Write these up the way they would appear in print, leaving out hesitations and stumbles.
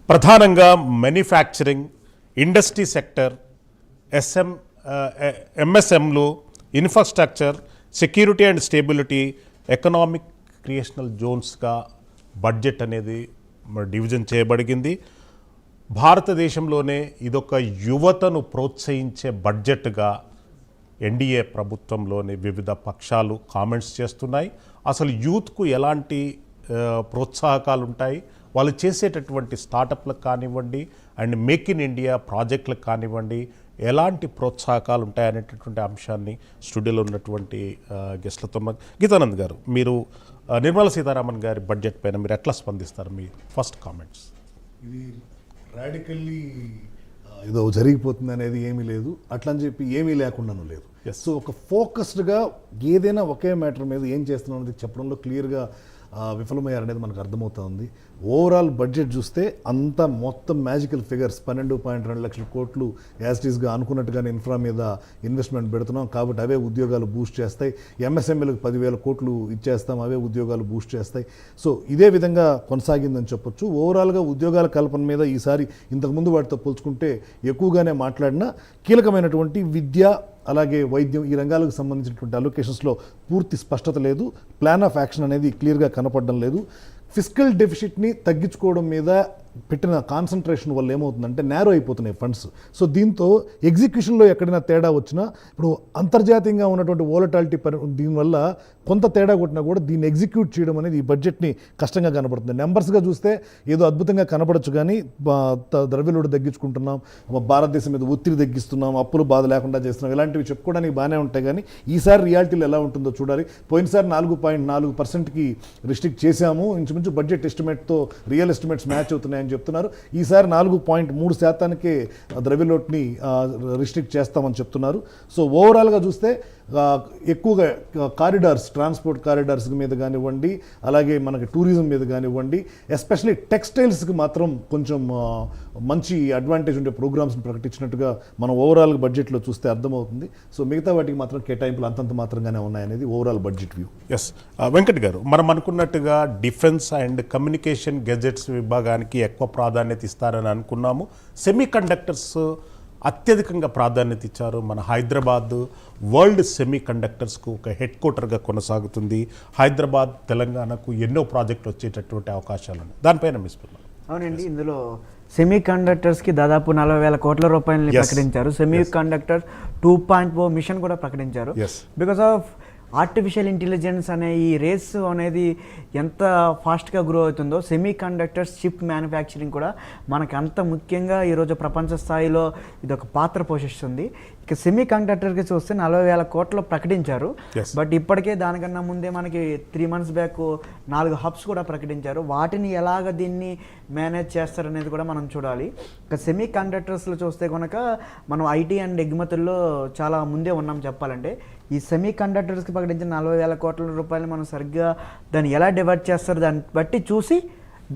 ప్రధానంగా manufacturing, industry sector, ఎంఎస్ఎంలు, infrastructure, security and stability, economic creational జోన్స్గా బడ్జెట్ అనేది డివిజన్ చేయబడింది. భారతదేశంలోనే ఇదొక యువతను ప్రోత్సహించే బడ్జెట్గా ఎన్డీఏ ప్రభుత్వంలోని వివిధ పక్షాలు కామెంట్స్ చేస్తున్నాయి. అసలు యూత్కు ఎలాంటి ప్రోత్సాహకాలు ఉంటాయి, వాళ్ళు చేసేటటువంటి స్టార్టప్లకు కానివ్వండి అండ్ మేక్ ఇన్ ఇండియా ప్రాజెక్టులకు కానివ్వండి ఎలాంటి ప్రోత్సాహకాలు ఉంటాయనేటటువంటి అంశాన్ని స్టూడియోలో ఉన్నటువంటి గెస్ట్లతో గీతానంద్ గారు, మీరు నిర్మలా సీతారామన్ గారి బడ్జెట్ పైన మీరు ఎట్లా స్పందిస్తారు? మీ ఫస్ట్ కామెంట్స్. ఇది రాడికల్లీ ఏదో జరిగిపోతుంది అనేది ఏమీ లేదు, అట్లా అని చెప్పి ఏమీ లేకుండాను లేదు. సో ఒక ఫోకస్డ్గా ఏదైనా ఒకే మ్యాటర్ మీద ఏం చేస్తున్నాం అనేది చెప్పడంలో క్లియర్గా విఫలమయ్యారనేది మనకు అర్థమవుతుంది. ఓవరాల్ బడ్జెట్ చూస్తే అంతా మొత్తం మ్యాజికల్ ఫిగర్స్ 12.2 లక్షల కోట్లు యాజిటీస్గా అనుకున్నట్టుగానే ఇన్ఫ్రా మీద ఇన్వెస్ట్మెంట్ పెడుతున్నాం కాబట్టి అవే ఉద్యోగాలు బూస్ట్ చేస్తాయి. ఎంఎస్ఎంఈలకు 10,000 కోట్లు ఇచ్చేస్తాం, అవే ఉద్యోగాలు బూస్ట్ చేస్తాయి. సో ఇదే విధంగా కొనసాగిందని చెప్పొచ్చు. ఓవరాల్గా ఉద్యోగాల కల్పన మీద ఈసారి ఇంతకుముందు వాటితో పోల్చుకుంటే ఎక్కువగానే మాట్లాడినా కీలకమైనటువంటి విద్య అలాగే వైద్యం ఈ రంగాలకు సంబంధించినటువంటి అలొకేషన్స్లో పూర్తి స్పష్టత లేదు. ప్లాన్ ఆఫ్ యాక్షన్ అనేది క్లియర్గా కనపడడం లేదు. ఫిస్కల్ డెఫిసిట్ని తగ్గించుకోవడం మీద పెట్టిన కాన్సన్ట్రేషన్ వల్ల ఏమవుతుందంటే నేరో అయిపోతున్నాయి ఫండ్స్. సో దీంతో ఎగ్జిక్యూషన్లో ఎక్కడైనా తేడా వచ్చినా, ఇప్పుడు అంతర్జాతీయంగా ఉన్నటువంటి వోలటాలిటీ దీనివల్ల కొంత తేడా కొట్టినా కూడా దీన్ని ఎగ్జిక్యూట్ చేయడం అనేది ఈ బడ్జెట్ని కష్టంగా కనపడుతుంది. నెంబర్స్గా చూస్తే ఏదో అద్భుతంగా కనపడచ్చు, కానీ ద్రవ్యలోడు తగ్గించుకుంటున్నాం, భారతదేశం మీద ఒత్తిడి తగ్గిస్తున్నాం, అప్పులు బాధ లేకుండా చేస్తున్నాం, ఇలాంటివి చెప్పుకోవడానికి బాగానే ఉంటాయి. కానీ ఈసారి రియాలిటీలో ఎలా ఉంటుందో చూడాలి. పోయినసారి 4.4%కి రిస్ట్రిక్ట్ చేశాము, ఇంచుమించు బడ్జెట్ ఎస్టిమేట్తో రియల్ ఎస్టిమేట్స్ మ్యాచ్ అవుతున్నాయని చెప్తున్నారు. ఈసారి 4.3%కే ద్రవ్యలోటుని రిస్ట్రిక్ట్ చేస్తామని చెప్తున్నారు. సో ఓవరాల్గా చూస్తే ఎక్కువగా కారిడార్స్, ట్రాన్స్పోర్ట్ కారిడార్స్ మీద కానివ్వండి, అలాగే మనకి టూరిజం మీద కానివ్వండి, ఎస్పెషలీ టెక్స్టైల్స్కి మాత్రం కొంచెం మంచి అడ్వాంటేజ్ ఉండే ప్రోగ్రామ్స్ని ప్రకటించినట్టుగా మనం ఓవరాల్ బడ్జెట్లో చూస్తే అర్థమవుతుంది. సో మిగతా వాటికి మాత్రం కేటాయింపులు అంతంత మాత్రంగానే ఉన్నాయనేది overall budget view. S Venkat గారు, మనం అనుకున్నట్టుగా డిఫెన్స్ అండ్ కమ్యూనికేషన్ గెజెట్స్ విభాగానికి ఎక్కువ ప్రాధాన్యత ఇస్తారని అనుకున్నాము. సెమీ కండక్టర్స్ అత్యధికంగా ప్రాధాన్యత ఇచ్చారు. మన హైదరాబాద్ వరల్డ్ సెమీ కండక్టర్స్కు ఒక హెడ్ క్వార్టర్గా కొనసాగుతుంది. హైదరాబాద్, తెలంగాణకు ఎన్నో ప్రాజెక్టులు వచ్చేటటువంటి అవకాశాలు ఉన్నాయి. దానిపైన మిస్పిల్లారు. అవునండి, ఇందులో సెమీ కండక్టర్స్కి దాదాపు 40,000 కోట్ల రూపాయలని ప్రకటించారు. సెమీ కండక్టర్ 2.0 మిషన్ కూడా ప్రకటించారు. బికాస్ ఆఫ్ ఆర్టిఫిషియల్ ఇంటెలిజెన్స్ అనే ఈ రేస్ అనేది ఎంత ఫాస్ట్గా గ్రో అవుతుందో, సెమీ కండక్టర్స్ చిప్ మ్యానుఫ్యాక్చరింగ్ కూడా మనకు అంత ముఖ్యంగా ఈరోజు ప్రపంచ స్థాయిలో ఇది ఒక పాత్ర పోషిస్తుంది. ఇక సెమీ కండక్టర్కి చూస్తే 40,000 కోట్లు ప్రకటించారు. బట్ ఇప్పటికే దానికన్నా ముందే మనకి 3 months బ్యాక్ 4 హబ్స్ కూడా ప్రకటించారు. వాటిని ఎలాగ దీన్ని మేనేజ్ చేస్తారనేది కూడా మనం చూడాలి. ఇక సెమీ కండక్టర్స్లో చూస్తే కనుక మనం ఐటీ అండ్ ఎగుమతుల్లో చాలా ముందే ఉన్నాం చెప్పాలంటే. ఈ సెమీ కండక్టర్స్కి ప్రకటించిన 40,000 కోట్ల రూపాయలు మనం సరిగ్గా దాన్ని ఎలా డివైడ్ చేస్తారు దాన్ని బట్టి చూసి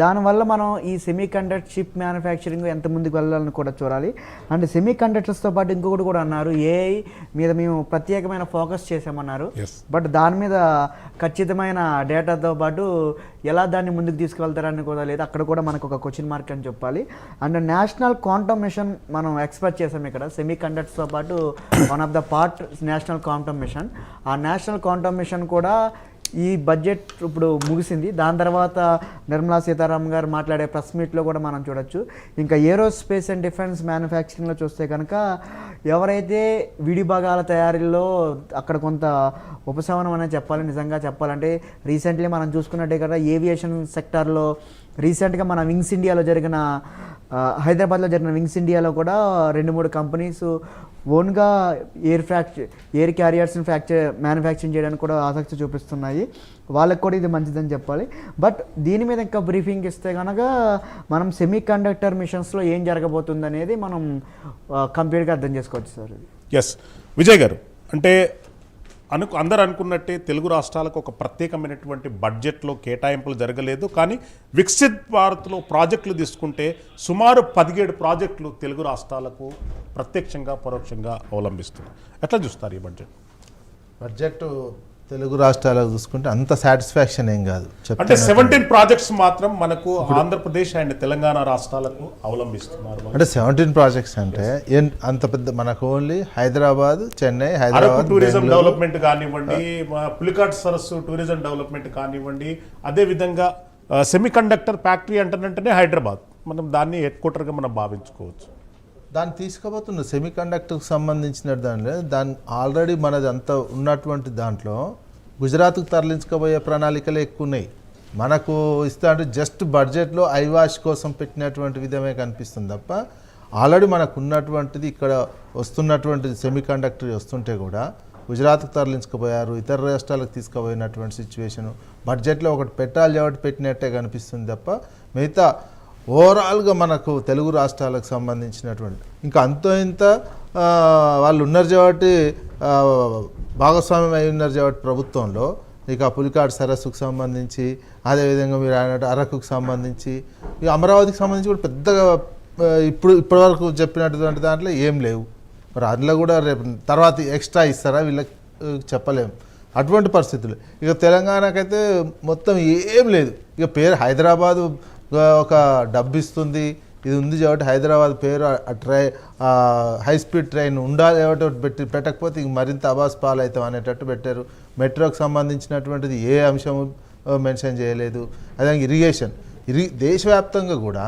దానివల్ల మనం ఈ సెమీ కండక్టర్ చిప్ మ్యానుఫ్యాక్చరింగ్ ఎంత ముందుకు వెళ్ళాలని కూడా చూడాలి. అండ్ సెమీ కండక్టర్స్తో పాటు ఇంకొకటి కూడా అన్నారు, ఏఐ మీద మేము ప్రత్యేకమైన ఫోకస్ చేసామన్నారు. బట్ దాని మీద ఖచ్చితమైన డేటాతో పాటు ఎలా దాన్ని ముందుకు తీసుకువెళ్తారని కూడా లేదు. అక్కడ కూడా మనకు ఒక క్వశ్చన్ మార్క్ అని చెప్పాలి. అండ్ నేషనల్ క్వాంటమ్ మిషన్ మనం ఎక్స్పెక్ట్ చేసాం. ఇక్కడ సెమీ కండక్టర్స్తో పాటు one of the part national quantum mission. ఆ నేషనల్ క్వాంటమ్ మిషన్ కూడా ఈ బడ్జెట్ ఇప్పుడు ముగిసింది. దాని తర్వాత నిర్మలా సీతారామన్ గారు మాట్లాడే ప్రెస్ మీట్లో కూడా మనం చూడొచ్చు. ఇంకా ఏరోస్పేస్ అండ్ డిఫెన్స్ మ్యానుఫ్యాక్చరింగ్లో చూస్తే కనుక ఎవరైతే విడి భాగాల తయారీలో అక్కడ కొంత ఉపశమనం అనేది చెప్పాలి. నిజంగా చెప్పాలంటే రీసెంట్లీ మనం చూసుకున్నట్టే కదా, ఏవియేషన్ సెక్టార్లో రీసెంట్గా మన వింగ్స్ ఇండియాలో జరిగిన హైదరాబాద్లో జరిగిన వింగ్స్ ఇండియాలో కూడా 2-3 కంపెనీస్ ఓన్గా ఎయిర్ క్యారియర్స్ని మ్యానుఫ్యాక్చరింగ్ చేయడానికి కూడా ఆసక్తి చూపిస్తున్నాయి. వాళ్ళకి కూడా ఇది మంచిదని చెప్పాలి. బట్ దీని మీద ఇంకా బ్రీఫింగ్ ఇస్తే కనుక మనం సెమీ కండక్టర్ మిషన్స్లో ఏం జరగబోతుంది అనేది మనం కంప్లీట్గా అర్థం చేసుకోవచ్చు సార్. ఎస్ విజయ్ గారు, అంటే అందరూ అనుకున్నట్టే తెలుగు రాష్ట్రాలకు ఒక ప్రత్యేకమైనటువంటి బడ్జెట్లో కేటాయింపులు జరగలేదు. కానీ వికసిత్ భారత్లో ప్రాజెక్టులు తీసుకుంటే సుమారు 17 ప్రాజెక్టులు తెలుగు రాష్ట్రాలకు ప్రత్యక్షంగా పరోక్షంగా అవలంబిస్తున్నాయి. ఎట్లా చూస్తారు ఈ బడ్జెట్? తెలుగు రాష్ట్రాలకు చూసుకుంటే అంత సాటిస్ఫాక్షన్ ఏం కాదు అంటే 17 ప్రాజెక్ట్స్ మాత్రం మనకు ఆంధ్రప్రదేశ్ అండ్ తెలంగాణ రాష్ట్రాలకు అవలంబిస్తున్నారు. అంటే 17 ప్రాజెక్ట్స్ అంటే అంత పెద్ద మనకు only Hyderabad, Chennai, Araku Hyderabad, tourism development కానివ్వండి, పులికాట్ సరస్సు టూరిజం డెవలప్మెంట్ కానివ్వండి, అదే విధంగా సెమీ కండక్టర్ ఫ్యాక్టరీ అంటేనే హైదరాబాద్, మనం దాన్ని హెడ్-క్వార్టర్గా మనం భావించుకోవచ్చు. దాన్ని తీసుకుపోతున్న సెమీ కండక్టర్కి సంబంధించిన దాని ఆల్రెడీ మనది అంత ఉన్నటువంటి దాంట్లో గుజరాత్కు తరలించుకోబోయే ప్రణాళికలు ఎక్కువ ఉన్నాయి. మనకు ఇస్తా అంటే జస్ట్ బడ్జెట్లో ఐవాష్ కోసం పెట్టినటువంటి విధమే కనిపిస్తుంది తప్ప ఆల్రెడీ మనకు ఉన్నటువంటిది ఇక్కడ వస్తున్నటువంటి సెమీ కండక్టర్ వస్తుంటే కూడా గుజరాత్కు తరలించుకుపోయారు, ఇతర రాష్ట్రాలకు తీసుకుపోయినటువంటి సిచ్యువేషను బడ్జెట్లో ఒకటి పెట్టాలి కాబట్టి పెట్టినట్టే కనిపిస్తుంది తప్ప మిగతా ఓవరాల్గా మనకు తెలుగు రాష్ట్రాలకు సంబంధించినటువంటి ఇంకా అంతో ఇంత వాళ్ళు ఉన్నారు కాబట్టి భాగస్వామ్యం అయి ఉన్నారు కాబట్టి ప్రభుత్వంలో ఇక పులికాట్ సరస్సుకు సంబంధించి, అదేవిధంగా మీరు అన్నట్టు అరకుకు సంబంధించి, ఇక అమరావతికి సంబంధించి కూడా పెద్దగా ఇప్పటివరకు చెప్పినటువంటి దాంట్లో ఏం లేవు. మరి అందులో కూడా రేపు తర్వాత ఎక్స్ట్రా ఇస్తారా వీళ్ళకి చెప్పలేము. అటువంటి పరిస్థితులు. ఇక తెలంగాణకైతే మొత్తం ఏం లేదు. ఇక పేరు హైదరాబాదు ఒక డబ్బు ఇస్తుంది, ఇది ఉంది కాబట్టి హైదరాబాద్ పేరు హై స్పీడ్ ట్రైన్ ఉండాలి కాబట్టి పెట్టకపోతే ఇంక మరింత అబాస్ పాలు అవుతాం అనేటట్టు పెట్టారు. మెట్రోకి సంబంధించినటువంటిది ఏ అంశము మెన్షన్ చేయలేదు. అదే ఇరిగేషన్ దేశవ్యాప్తంగా కూడా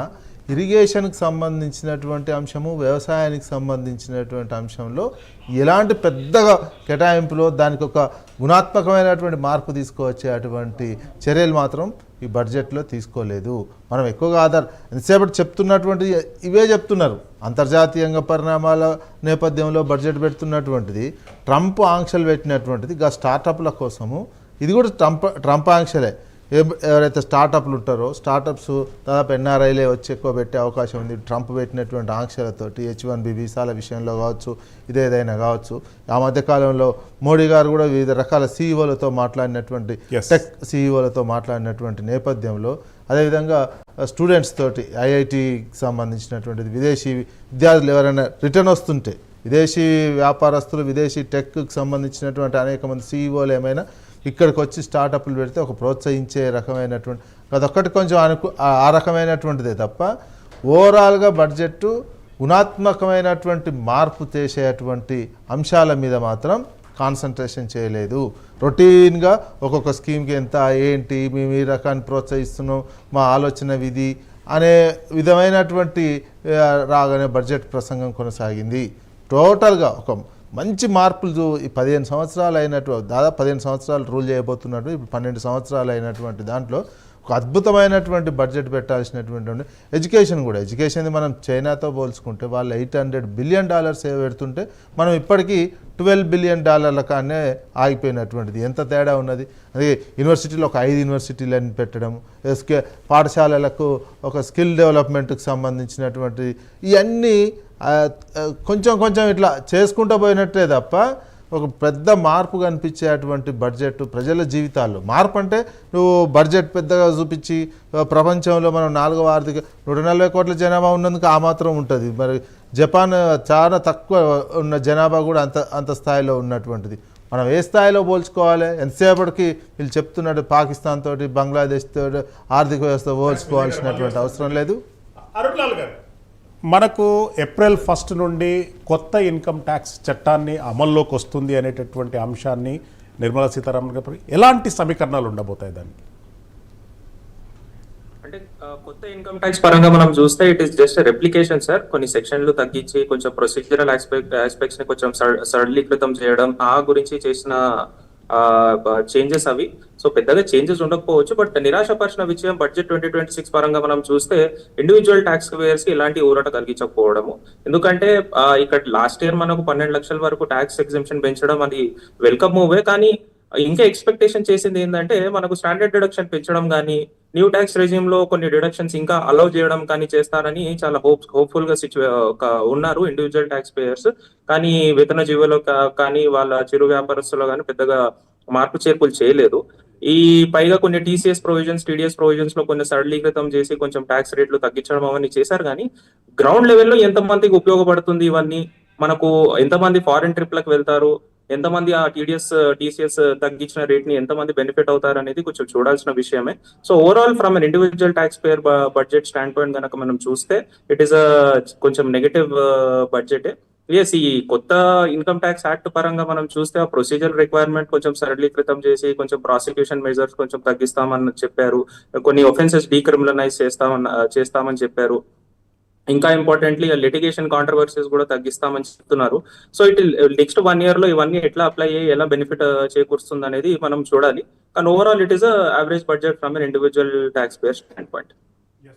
ఇరిగేషన్కి సంబంధించినటువంటి అంశము, వ్యవసాయానికి సంబంధించినటువంటి అంశంలో ఎలాంటి పెద్దగా కేటాయింపులో దానికి ఒక గుణాత్మకమైనటువంటి మార్పు తీసుకువచ్చే అటువంటి చర్యలు మాత్రం ఈ బడ్జెట్లో తీసుకోలేదు. మనం ఎక్కువగా ఎంతసేపటి చెప్తున్నటువంటి ఇవే చెప్తున్నారు. అంతర్జాతీయంగా పరిణామాల నేపథ్యంలో బడ్జెట్ పెడుతున్నటువంటిది, ట్రంప్ ఆంక్షలు పెట్టినటువంటిది స్టార్టప్ల కోసము. ఇది కూడా ట్రంప్ ఆంక్షలే. ఎవరైతే స్టార్టప్లు ఉంటారో స్టార్టప్స్ దాదాపు ఎన్ఆర్ఐలే వచ్చి ఎక్కువ పెట్టే అవకాశం ఉంది. ట్రంప్ పెట్టినటువంటి ఆంక్షలతోటి H1B వీసాల విషయంలో కావచ్చు, ఇదేదైనా కావచ్చు. ఆ మధ్యకాలంలో మోడీ గారు కూడా వివిధ రకాల సీఈఓలతో మాట్లాడినటువంటి టెక్ సీఈఓలతో మాట్లాడినటువంటి నేపథ్యంలో, అదేవిధంగా స్టూడెంట్స్ తోటి ఐఐటికి సంబంధించినటువంటిది విదేశీ విద్యార్థులు ఎవరైనా రిటర్న్ వస్తుంటే, విదేశీ వ్యాపారస్తులు, విదేశీ టెక్కి సంబంధించినటువంటి అనేక మంది సీఈఓలు ఏమైనా ఇక్కడికి వచ్చి స్టార్టప్లు పెడితే ఒక ప్రోత్సహించే రకమైనటువంటి అదొక్కటి కొంచెం ఆ రకమైనటువంటిదే తప్ప ఓవరాల్గా బడ్జెట్ గుణాత్మకమైనటువంటి మార్పు చేసేటువంటి అంశాల మీద మాత్రం కాన్సన్ట్రేషన్ చేయలేదు. రొటీన్గా ఒక్కొక్క స్కీమ్కి ఎంత ఏంటి, మేము ఈ రకాన్ని ప్రోత్సహిస్తున్నాం, మా ఆలోచన విధి అనే విధమైనటువంటి రాగానే బడ్జెట్ ప్రసంగం కొనసాగింది. టోటల్గా ఒక మంచి మార్పులు ఈ 15 సంవత్సరాలు అయినట్టు, దాదాపు 15 సంవత్సరాలు రూల్ చేయబోతున్నట్టు, ఇప్పుడు 12 సంవత్సరాలు అయినటువంటి దాంట్లో ఒక అద్భుతమైనటువంటి బడ్జెట్ పెట్టాల్సినటువంటి ఎడ్యుకేషన్ మనం చైనాతో పోల్చుకుంటే వాళ్ళు $800 బిలియన్ పెడుతుంటే మనం ఇప్పటికీ $12 బిలియన్ కానీ ఆగిపోయినటువంటిది. ఎంత తేడా ఉన్నది. అదే యూనివర్సిటీలో ఒక 5 యూనివర్సిటీలను పెట్టడం, పాఠశాలలకు ఒక స్కిల్ డెవలప్మెంట్కి సంబంధించినటువంటి ఇవన్నీ కొంచెం ఇట్లా చేసుకుంటూ పోయినట్టే తప్ప ఒక పెద్ద మార్పు కనిపించేటువంటి బడ్జెట్ ప్రజల జీవితాల్లో. మార్పు అంటే నువ్వు బడ్జెట్ పెద్దగా చూపించి ప్రపంచంలో మనం 4వ ఆర్థిక 140 కోట్ల జనాభా ఉన్నందుకు ఆ మాత్రం ఉంటుంది. మరి జపాన్ చాలా తక్కువ ఉన్న జనాభా కూడా అంత స్థాయిలో ఉన్నటువంటిది. మనం ఏ స్థాయిలో పోల్చుకోవాలి? ఎంతసేపటికి వీళ్ళు చెప్తున్నట్టు పాకిస్తాన్ తోటి, బంగ్లాదేశ్ తోటి ఆర్థిక వ్యవస్థ పోల్చుకోవాల్సినటువంటి అవసరం లేదు. అరుణ్లాల్ గారు, మనకు ఏప్రిల్ 1 నుండి కొత్త ఇన్కమ్ ట్యాక్స్ చట్టాన్ని అమల్లోకి వస్తుంది అనేటటువంటి అంశాన్ని నిర్మలా సీతారామన్ గారు ఎలాంటి సమీకరణాలు ఉండబోతాయి దానికి? అంటే కొత్త ఇన్కమ్ ట్యాక్స్ పరంగా మనం చూస్తే it is just replication sir. కొన్ని సెక్షన్లు తగ్గించి కొంచెం ప్రొసీజరల్ ఆస్పెక్ట్స్ ని కొంచెం సరళీకృతం చేయడం, ఆ గురించి చేసిన చేంజెస్ అవి. సో పెద్దగా చేంజెస్ ఉండకపోవచ్చు, బట్ నిరాశపరిచిన విషయం బడ్జెట్ 2026 పరంగా మనం చూస్తే ఇండివిజువల్ ట్యాక్స్ పేయర్స్ కి ఇలాంటి ఊరట కలిగించకపోవడము. ఎందుకంటే ఇక్కడ లాస్ట్ ఇయర్ మనకు 12 లక్షల వరకు ట్యాక్స్ ఎగ్జంప్షన్ పెంచడం అది వెల్కమ్ మూవే. కానీ ఇంకా ఎక్స్పెక్టేషన్ చేసింది ఏంటంటే మనకు స్టాండర్డ్ డిడక్షన్ పెంచడం కానీ, న్యూ ట్యాక్స్ రెజ్యూమ్ లో కొన్ని డిడక్షన్స్ ఇంకా అలౌ చేయడం కానీ చేస్తారని చాలా హోప్ఫుల్ గా ఉన్నారు ఇండివిజువల్ ట్యాక్స్ పేయర్స్. కానీ వేతన జీవులో కానీ వాళ్ళ చిరు వ్యాపారస్తులో కానీ పెద్దగా మార్పు చేర్పులు చేయలేదు. ఈ పైగా కొన్ని టీసీఎస్ ప్రొవిజన్స్, టీడీఎస్ ప్రొవిజన్స్ లో కొన్ని సరళీకృతం చేసి కొంచెం ట్యాక్స్ రేట్లు తగ్గించడం అవన్నీ చేశారు. కానీ గ్రౌండ్ లెవెల్లో ఎంతమందికి ఉపయోగపడుతుంది ఇవన్నీ, మనకు ఎంతమంది ఫారిన్ ట్రిప్లకు వెళ్తారు, ఎంతమంది ఆ టీసీఎస్ తగ్గించిన రేట్ ని ఎంతమంది బెనిఫిట్ అవుతారు అనేది కొంచెం చూడాల్సిన విషయమే. So overall from an individual tax payer budget stand point కనుక మనం చూస్తే ఇట్ ఈస్ కొంచెం నెగటివ్ బడ్జెట్. ఎస్, ఈ కొత్త ఇన్కమ్ ట్యాక్స్ యాక్ట్ పరంగా మనం చూస్తే ఆ ప్రొసీజర్ రిక్వైర్మెంట్ కొంచెం సరళీకృతం చేసి కొంచెం ప్రాసిక్యూషన్ మెజర్స్ కొంచెం తగ్గిస్తామని చెప్పారు. కొన్ని ఒఫెన్సెస్ డీక్రిమినలైజ్ చేస్తామని చెప్పారు. ఇంకా ఇంపార్టెంట్లీ లిటిగేషన్ కాంట్రవర్సీస్ కూడా తగ్గిస్తామని చెప్తున్నారు. సో నెక్స్ట్ 1 year లో ఇవన్నీ ఎట్లా అప్లై అయ్యి ఎలా బెనిఫిట్ చేకూరుస్తుంది అనేది మనం చూడాలి. కానీ overall it is average budget from an individual tax payer stand point.